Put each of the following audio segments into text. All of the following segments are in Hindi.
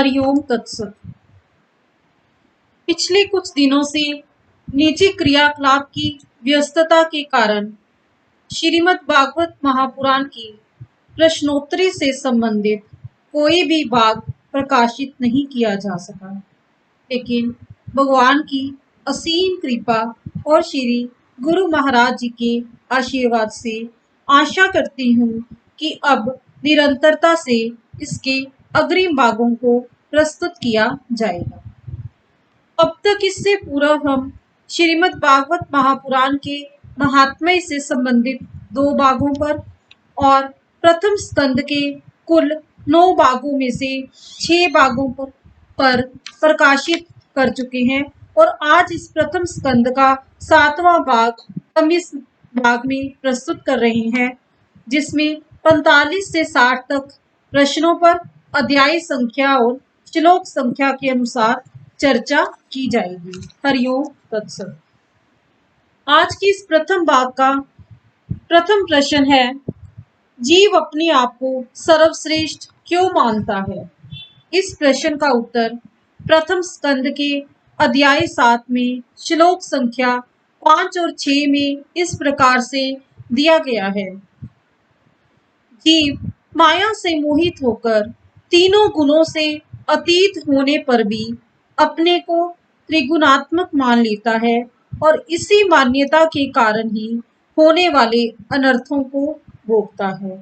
हरिओम तत्सत। पिछले कुछ दिनों से निजी क्रियाकलाप की व्यस्तता के कारण श्रीमद् भागवत महापुराण की प्रश्नोत्तरी से संबंधित कोई भी भाग प्रकाशित नहीं किया जा सका, लेकिन भगवान की असीम कृपा और श्री गुरु महाराज जी के आशीर्वाद से आशा करती हूँ कि अब निरंतरता से इसके अग्रिम भागों को प्रस्तुत किया जाएगा। अब तक इससे पूर्व हम श्रीमद् भागवत महापुराण के महात्म्य से संबंधित 2 भागों पर और प्रथम स्कंद के कुल 9 भागों में से 6 भागों पर प्रकाशित कर चुके हैं और आज इस प्रथम स्कंद का 7वां भाग हम इस भाग में प्रस्तुत कर रहे हैं, जिसमें 45 से 60 तक प्रश्नों पर अध्याय संख्या और श्लोक संख्या के अनुसार चर्चा की जाएगी। हरिओम तत्सत। आज की इस प्रथम भाग का प्रथम प्रश्न है, जीव अपने आप को सर्वश्रेष्ठ क्यों मानता है? इस प्रश्न का उत्तर प्रथम स्कंद के अध्याय 7 में श्लोक संख्या 5 और 6 में इस प्रकार से दिया गया है। जीव माया से मोहित होकर तीनों गुणों से अतीत होने पर भी अपने को त्रिगुणात्मक मान लेता है और इसी मान्यता के कारण ही होने वाले अनर्थों को भोगता है।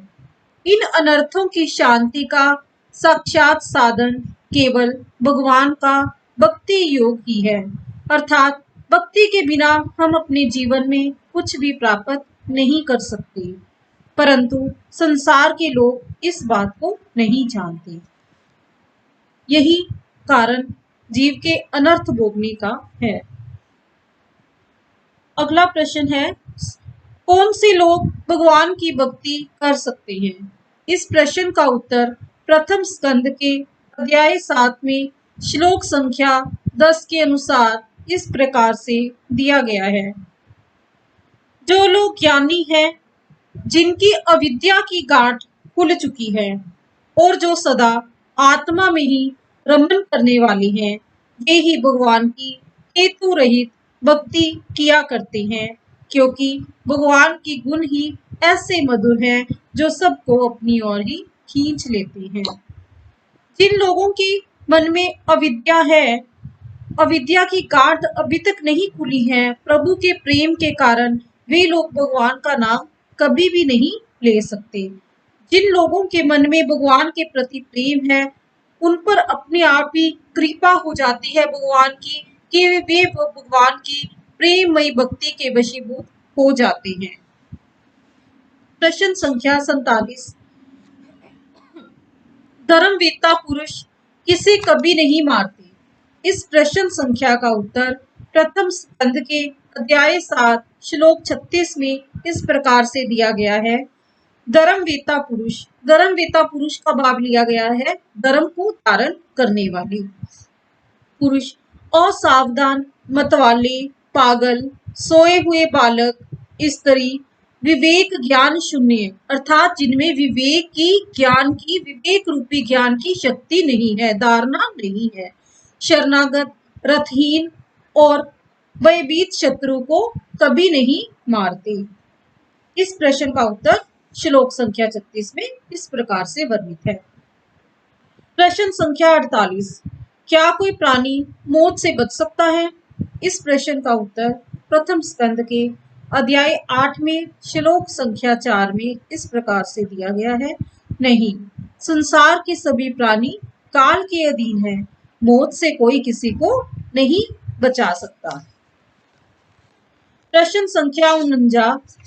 इन अनर्थों की शांति का साक्षात साधन केवल भगवान का भक्ति योग ही है, अर्थात भक्ति के बिना हम अपने जीवन में कुछ भी प्राप्त नहीं कर सकते, परंतु संसार के लोग इस बात को नहीं जानते। यही कारण जीव के अनर्थ भोगने का है। अगला प्रश्न है, कौन से लोग भगवान की भक्ति कर सकते हैं? इस प्रश्न का उत्तर प्रथम स्कंद के अध्याय 7 में श्लोक संख्या 10 के अनुसार इस प्रकार से दिया गया है। जो लोग ज्ञानी हैं, जिनकी अविद्या की गांठ खुल चुकी है और जो सदा आत्मा में ही रमन करने वाले हैं, वे ही भगवान की हेतु रहित भक्ति किया करते हैं, क्योंकि भगवान के गुण ही ऐसे मधुर हैं जो सबको अपनी ओर ही खींच लेते हैं। जिन लोगों के मन में अविद्या है, अविद्या की गांठ अभी तक नहीं खुली है, प्रभु के प्रेम के कारण वे लोग भगवान का नाम कभी भी नहीं ले सकते। जिन लोगों के मन में भगवान के प्रति प्रेम है, उन पर अपने आप ही कृपा हो जाती है भगवान की, कि वे भगवान की प्रेममयी भक्ति के वशीभूत हो जाते हैं। प्रश्न संख्या 47, धर्मवेत्ता पुरुष किसे कभी नहीं मारते? इस प्रश्न संख्या का उत्तर प्रथम स्कंद के अध्याय 7 श्लोक 36 में इस प्रकार से दिया गया है। धर्मवेत्ता पुरुष का भाव लिया गया है धर्म को धारण करने वाले पुरुष। असावधान, मतवाले, पागल, सोए हुए बालक, स्त्री, विवेक ज्ञान शून्य, अर्थात जिनमें विवेक रूपी ज्ञान की शक्ति नहीं है, धारणा नहीं है, शरणागत, रथहीन और भयभीत शत्रु को कभी नहीं मारते। इस प्रश्न का उत्तर श्लोक संख्या 36 में इस प्रकार से वर्णित है। प्रश्न संख्या 48, क्या कोई प्राणी मौत से बच सकता है? इस प्रश्न का उत्तर प्रथम स्कंद के अध्याय 8 में श्लोक संख्या 4 में इस प्रकार से दिया गया है। नहीं, संसार के सभी प्राणी काल के अधीन हैं, मौत से कोई किसी को नहीं बचा सकता। प्रश्न संख्या 49,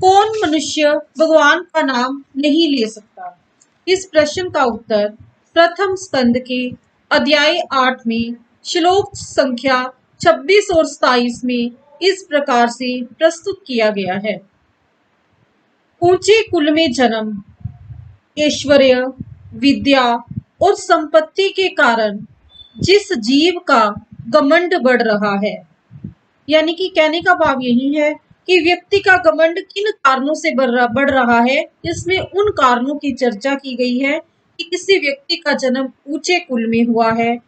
कौन मनुष्य भगवान का नाम नहीं ले सकता? इस प्रश्न का उत्तर प्रथम स्कंद के अध्याय 8 में श्लोक संख्या 26 और 27 में इस प्रकार से प्रस्तुत किया गया है। ऊंचे कुल में जन्म, ऐश्वर्य, विद्या और संपत्ति के कारण जिस जीव का घमंड बढ़ रहा है, यानी कि कहने का भाव यही है कि व्यक्ति का घमंड किन कारणों से बढ़ रहा है, इसमें उन कारणों की चर्चा की गई है कि किसी व्यक्ति का जन्म ऊंचे कुल में हुआ है,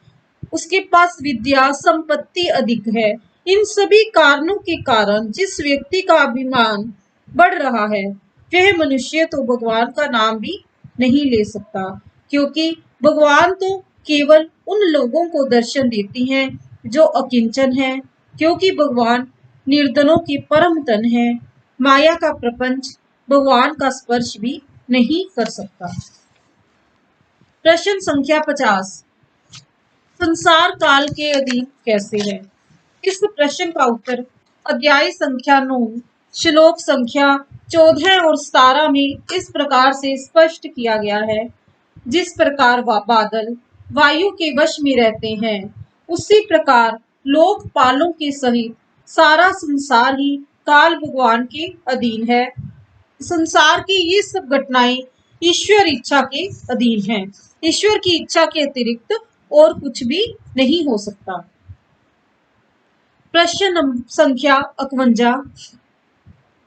उसके पास विद्या संपत्ति अधिक है, इन सभी कारणों के कारण जिस व्यक्ति का अभिमान बढ़ रहा है वह मनुष्य तो भगवान का नाम भी नहीं ले सकता, क्योंकि भगवान तो केवल उन लोगों को दर्शन देती हैं जो अकिंचन है, क्योंकि भगवान निर्धनों की परम धन है। माया का प्रपंच भगवान का स्पर्श भी नहीं कर सकता। प्रश्न संख्या 50, संसार काल के अधीन कैसे है? इस प्रश्न का उत्तर अध्याय संख्या 9 श्लोक संख्या 14 और 17 में इस प्रकार से स्पष्ट किया गया है। जिस प्रकार बादल वायु के वश में रहते हैं, उसी प्रकार लोकपालों के सहित सारा संसार ही काल भगवान के अधीन है। संसार की ये सब घटनाएं ईश्वर इच्छा के अधीन हैं। ईश्वर की इच्छा के अतिरिक्त और कुछ भी नहीं हो सकता। प्रश्न संख्या 51,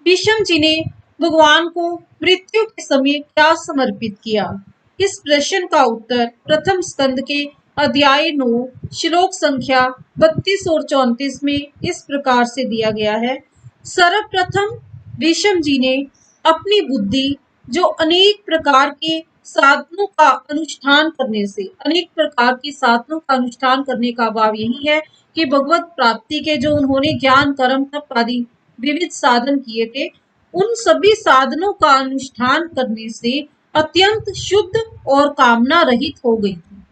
भीष्म जी ने भगवान को मृत्यु के समय क्या समर्पित किया? इस प्रश्न का उत्तर प्रथम स्कंद के अध्याय 9 श्लोक संख्या 32 और 34 में इस प्रकार से दिया गया है। सर्वप्रथम भीष्म जी ने अपनी बुद्धि, जो अनेक प्रकार के साधनों का अनुष्ठान करने से, अनेक प्रकार के साधनों का अनुष्ठान करने का भाव यही है कि भगवत प्राप्ति के जो उन्होंने ज्ञान कर्म तप आदि विविध साधन किए थे, उन सभी साधनों का अनुष्ठान करने से अत्यंत शुद्ध और कामना रहित हो गई थी।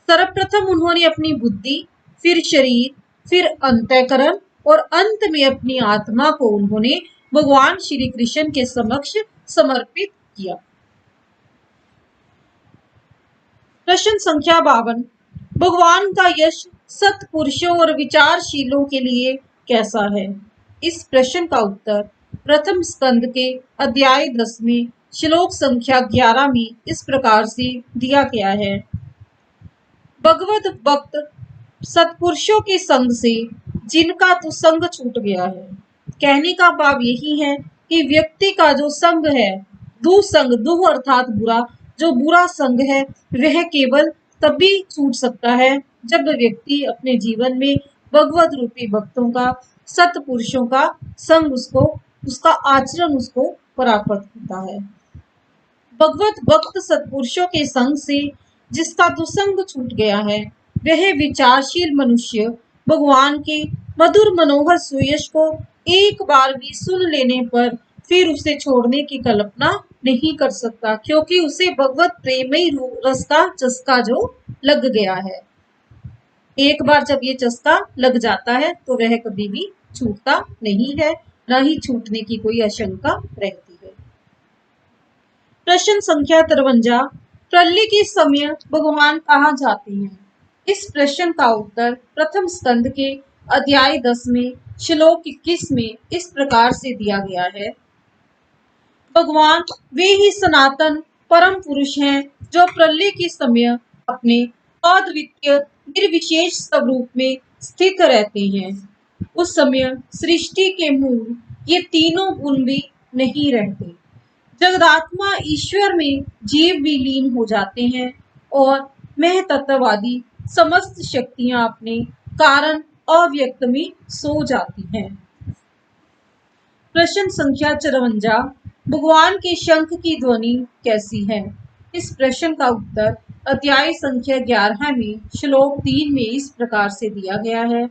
सर्वप्रथम उन्होंने अपनी बुद्धि, फिर शरीर, फिर अंतःकरण और अंत में अपनी आत्मा को उन्होंने भगवान श्री कृष्ण के समक्ष समर्पित किया। प्रश्न संख्या 52, भगवान का यश सत्पुरुषों और विचारशीलों के लिए कैसा है? इस प्रश्न का उत्तर प्रथम स्कंद के अध्याय 10 में श्लोक संख्या 11 में इस प्रकार से दिया गया है। भगवत भक्त सत्पुरुषों के संग से जिनका तो संग छूट गया है। कहने का भाव यही है कि व्यक्ति का जो संग है, दुसंग, दुह अर्थात बुरा, जो बुरा संग है वह केवल तभी छूट सकता है जब व्यक्ति अपने जीवन में भगवत रूपी भक्तों का, सत्पुरुषों का संग उसको, उसका आचरण उसको प्राप्त होता है। भगवत भक्त सत्पुरुषों के संग से जिसका दुसंग छूट गया है वह विचारशील मनुष्य भगवान के मधुर मनोहर सुयश को एक बार भी सुन लेने पर फिर उसे छोड़ने की कल्पना नहीं कर सकता, क्योंकि उसे भगवत प्रेमई रस का चस्का जो लग गया है। एक बार जब ये चस्का लग जाता है तो वह कभी भी छूटता नहीं है, न ही छूटने की कोई आशंका रहती है। प्रश्न संख्या 53, प्रलय के समय भगवान कहाँ जाते हैं? इस प्रश्न का उत्तर प्रथम स्कंद के अध्याय 10 में श्लोक 21 में इस प्रकार से दिया गया है। भगवान वे ही सनातन परम पुरुष हैं जो प्रलय के समय अपने अद्वितीय निर्विशेष स्वरूप में स्थित रहते हैं। उस समय सृष्टि के मूल ये तीनों गुण भी नहीं रहते। जगदात्मा ईश्वर में जीव भी लीन हो जाते हैं और मैं तत्ववादी समस्त शक्तियां अपने कारण अव्यक्त में सो जाती हैं। प्रश्न संख्या 54, भगवान के शंख की ध्वनि कैसी है? इस प्रश्न का उत्तर अध्याय संख्या 11 में श्लोक 3 में इस प्रकार से दिया गया है।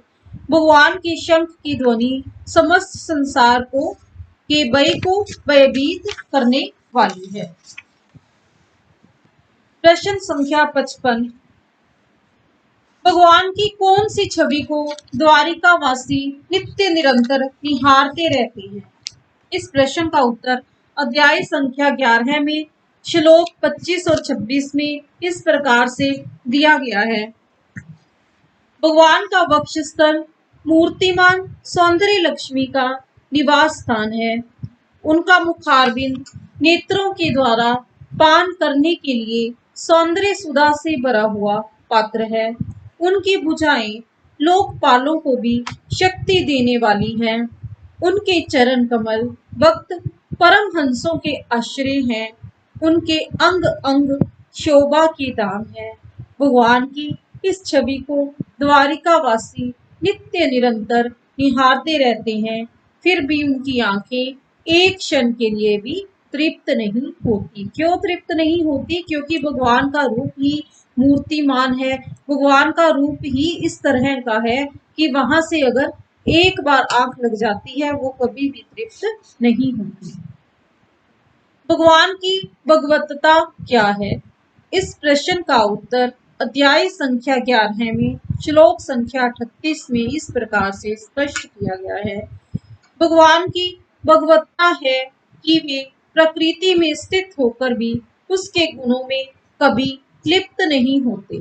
भगवान के शंख की ध्वनि समस्त संसार को के भय को भयभीत करने वाली है। प्रश्न संख्या 55, भगवान की कौन सी छवि को द्वारिकावासी नित्य निरंतर निहारते रहते हैं? इस प्रश्न का उत्तर अध्याय संख्या 11 में श्लोक 25 और 26 में इस प्रकार से दिया गया है। भगवान का वक्षस्थल मूर्तिमान सौंदर्य लक्ष्मी का निवास स्थान है। उनका मुखारविंद नेत्रों के द्वारा पान करने के लिए सौंदर्य सुधा से भरा हुआ पात्र है। उनकी भुजाएं लोकपालों को भी शक्ति देने वाली हैं। उनके चरण कमल भक्त परमहंसों के आश्रय हैं। उनके अंग अंग शोभा की दाम है। भगवान की इस छवि को द्वारिकावासी नित्य निरंतर निहारते रहते हैं, फिर भी उनकी आंखें एक क्षण के लिए भी तृप्त नहीं होती। क्यों तृप्त नहीं होती? क्योंकि भगवान का रूप ही मूर्तिमान है, भगवान का रूप ही इस तरह का है कि वहां से अगर एक बार आंख लग जाती है वो कभी भी तृप्त नहीं होती। भगवान की भगवतता क्या है? इस प्रश्न का उत्तर अध्याय संख्या 11 में श्लोक संख्या 38 में इस प्रकार से स्पष्ट किया गया है। भगवान की भगवत्ता है कि वे प्रकृति में स्थित होकर भी उसके गुणों में कभी लिप्त नहीं होते।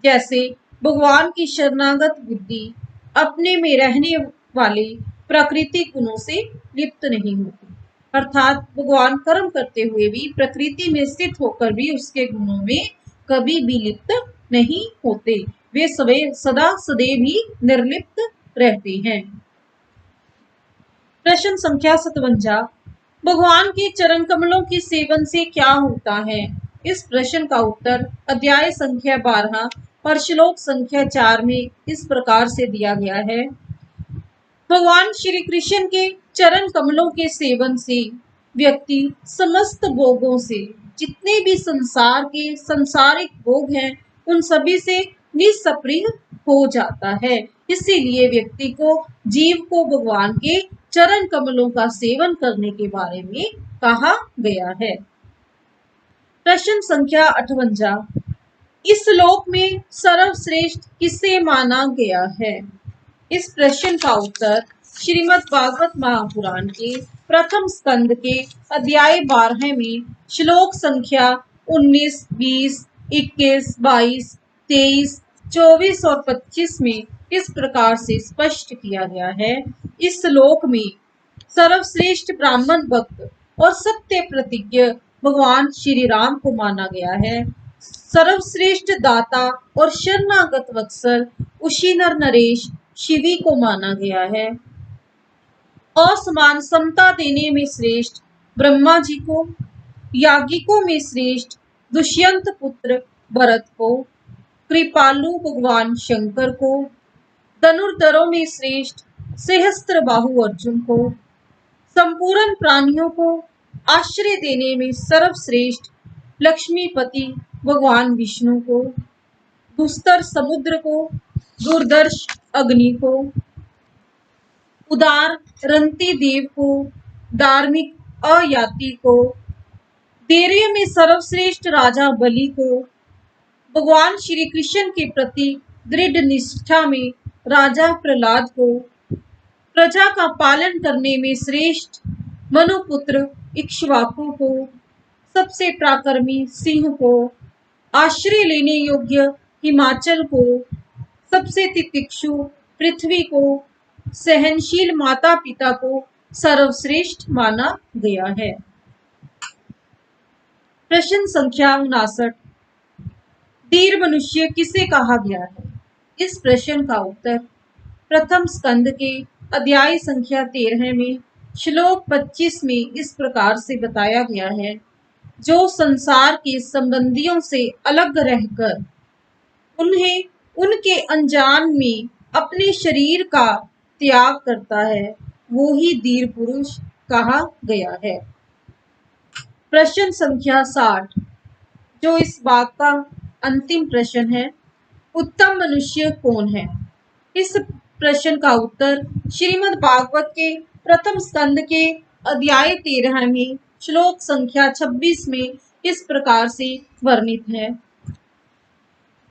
जैसे भगवान की शरणागत बुद्धि अपने में रहने वाले प्राकृतिक गुणों से लिप्त नहीं होती, अर्थात भगवान कर्म करते हुए भी प्रकृति में स्थित होकर भी उसके गुणों में कभी भी लिप्त नहीं होते। वे सदा सदैव ही निर्लिप्त रहते हैं। प्रश्न संख्या 57, भगवान के चरण कमलों के सेवन से क्या होता है? इस प्रश्न का उत्तर अध्याय संख्या 12 और श्लोक संख्या 4 में इस प्रकार से दिया गया है। भगवान श्री कृष्ण के चरण कमलों के सेवन से व्यक्ति समस्त भोगों से, जितने भी संसार के संसारिक भोग हैं, उन सभी से निस्पृह हो जाता है। इसीलिए व्यक्ति को, जीव को भगवान के चरण कमलों का सेवन करने के बारे में कहा गया है। प्रश्न संख्या 58, इस श्लोक में सर्वश्रेष्ठ किसे माना गया है? इस प्रश्न का उत्तर श्रीमद् भागवत महापुराण के प्रथम स्कंद के अध्याय 12 में श्लोक संख्या 19, 20, 21, 22, 23, 24 और 25 में इस प्रकार से स्पष्ट किया गया है। इस श्लोक में सर्वश्रेष्ठ ब्राह्मण भक्त और सत्य प्रतिज्ञ भगवान श्री राम को माना गया है। सर्वश्रेष्ठ दाता और शरणागत वत्सल उशीनर नरेश शिवी को माना गया है। असमान समता देने में श्रेष्ठ ब्रह्मा जी को, याज्ञिकों में श्रेष्ठ दुष्यंत पुत्र भरत को, कृपालु भगवान शंकर को, धनुर्धरों में श्रेष्ठ सहस्त्र बाहु अर्जुन को, संपूर्ण प्राणियों को आश्रय देने में सर्वश्रेष्ठ लक्ष्मीपति भगवान विष्णु को, दुस्तर समुद्र को, दुर्दर्श अग्नि को, उदार रंती देव को, धार्मिक अयाति को, धैर्य में सर्वश्रेष्ठ राजा बलि को, भगवान श्री कृष्ण के प्रति दृढ़ निष्ठा में राजा प्रहलाद को, प्रजा का पालन करने में श्रेष्ठ मनुपुत्र इक्ष्वाकु को, सबसे पराक्रमी सिंह को, आश्रय लेने योग्य हिमाचल को, सबसे तितिक्षु पृथ्वी को, सहनशील माता पिता को सर्वश्रेष्ठ माना गया है। प्रश्न संख्या 59, धीर मनुष्य किसे कहा गया है? इस प्रश्न का उत्तर प्रथम स्कंद के अध्याय संख्या 13 में श्लोक 25 में इस प्रकार से बताया गया है। जो संसार के संबंधियों से अलग रहकर उन्हें उनके अनजान में अपने शरीर का त्याग करता है, वो ही धीर पुरुष कहा गया है। प्रश्न संख्या 60, जो इस भाग का अंतिम प्रश्न है, उत्तम मनुष्य कौन है? इस प्रश्न का उत्तर श्रीमद् भागवत के प्रथम स्कंद के अध्याय 13 में श्लोक संख्या 26 में इस प्रकार से वर्णित है।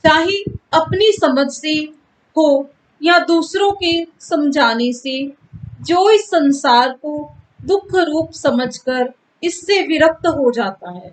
चाहे अपनी समझ से हो या दूसरों के समझाने से, जो इस संसार को दुख रूप समझकर इससे विरक्त हो जाता है।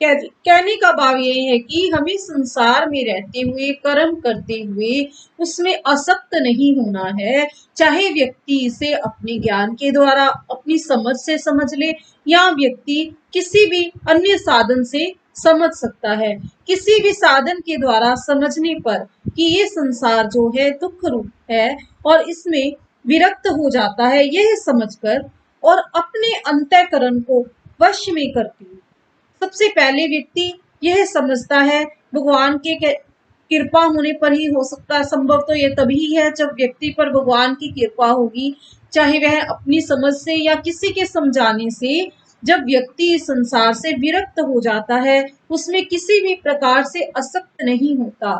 कहने का भाव ये है कि हमें संसार में रहते हुए, कर्म करते हुए उसमें आसक्त नहीं होना है। चाहे व्यक्ति इसे अपने ज्ञान के द्वारा, अपनी समझ से समझ ले, या व्यक्ति किसी भी अन्य साधन से समझ सकता है। किसी भी साधन के द्वारा समझने पर कि ये संसार जो है दुख रूप है और इसमें विरक्त हो जाता है, यह समझकर और अपने अंतःकरण को वश में करके सबसे पहले व्यक्ति यह समझता है भगवान के कृपा होने पर ही हो सकता है। संभव तो ये तभी है जब व्यक्ति पर भगवान की कृपा होगी, चाहे वह अपनी समझ से या किसी के समझाने से। जब व्यक्ति इस संसार से विरक्त हो जाता है, उसमें किसी भी प्रकार से आसक्त नहीं होता,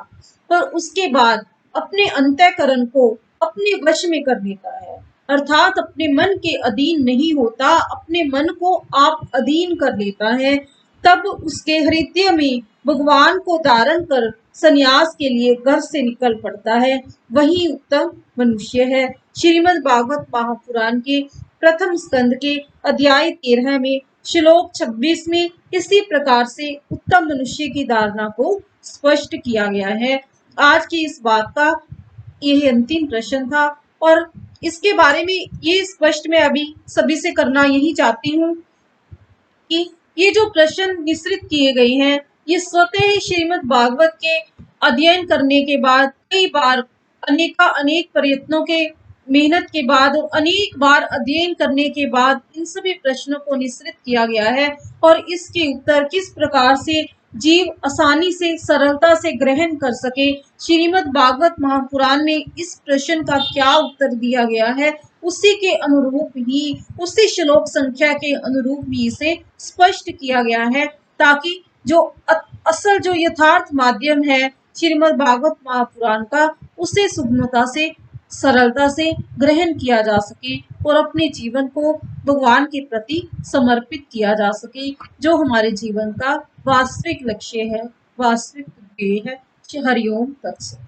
पर उसके बाद अपने अंतःकरण को अपने वश में कर लेता है, अर्थात अपने मन के अधीन नहीं होता, अपने मन को आप अधीन कर लेता है। तब उसके हृदय में भगवान को धारण कर संन्यास के लिए घर से निकल पड़ता है, वही उत्तम मनुष्य है। श्रीमद् भागवत महापुराण के प्रथम स्कंद के अध्याय 13 में श्लोक 26 में इसी प्रकार से उत्तम मनुष्य की धारणा को स्पष्ट किया गया है। आज की इस बात का यह अंतिम प्रश्न था, और इसके बारे में ये स्पष्ट मैं अभी सभी से करना यही चाहती हूँ कि ये जो प्रश्न निश्चित किए गए हैं, ये स्वतः ही श्रीमद् भागवत के अध्ययन करने के बाद, कई बार अनेक प्रयत्नों के मेहनत के बाद और अनेक बार अध्ययन करने के बाद इन सभी प्रश्नों को निश्चित किया गया है, और इसके उत्तर किस प्रकार से जीव आसानी से सरलता से ग्रहण कर सके। श्रीमद् भागवत महापुराण में इस प्रश्न का क्या उत्तर दिया गया है, उसी के अनुरूप ही, उसी श्लोक संख्या के अनुरूप ही इसे स्पष्ट किया गया है, ताकि जो असल जो यथार्थ माध्यम है श्रीमद् भागवत महापुराण का, उसे सुगमता से सरलता से ग्रहण किया जा सके और अपने जीवन को भगवान के प्रति समर्पित किया जा सके, जो हमारे जीवन का वास्तविक लक्ष्य है, वास्तविक ध्येय है। हरिओम तत्सत।